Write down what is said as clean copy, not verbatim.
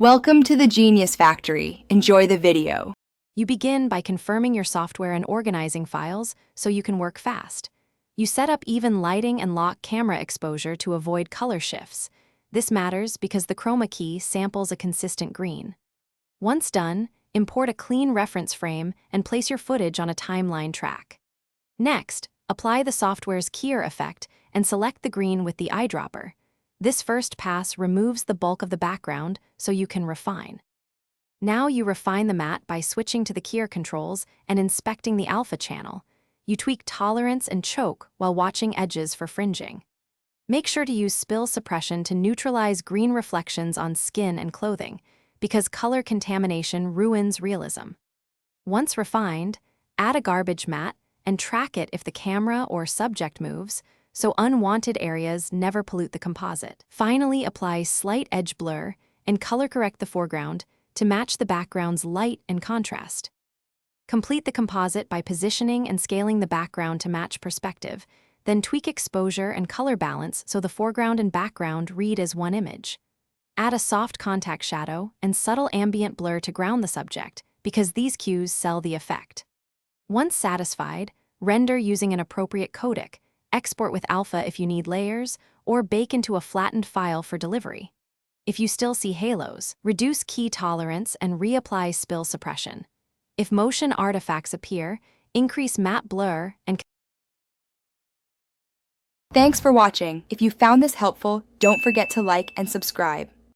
Welcome to the Genius Factory. Enjoy the video. You begin by confirming your software and organizing files so you can work fast. You set up even lighting and lock camera exposure to avoid color shifts. This matters because the chroma key samples a consistent green. Once done, import a clean reference frame and place your footage on a timeline track. Next, apply the software's keyer effect and select the green with the eyedropper. This first pass removes the bulk of the background so you can refine. Now you refine the matte by switching to the keyer controls and inspecting the alpha channel. You tweak tolerance and choke while watching edges for fringing. Make sure to use spill suppression to neutralize green reflections on skin and clothing, because color contamination ruins realism. Once refined, add a garbage matte and track it if the camera or subject moves, so unwanted areas never pollute the composite. Finally, apply slight edge blur and color correct the foreground to match the background's light and contrast. Complete the composite by positioning and scaling the background to match perspective, then tweak exposure and color balance so the foreground and background read as one image. Add a soft contact shadow and subtle ambient blur to ground the subject, because these cues sell the effect. Once satisfied, render using an appropriate codec, export with alpha if you need layers, or bake into a flattened file for delivery. If you still see halos, reduce key tolerance and reapply spill suppression. If motion artifacts appear, increase matte blur and... Thanks for watching. If you found this helpful, don't forget to like and subscribe.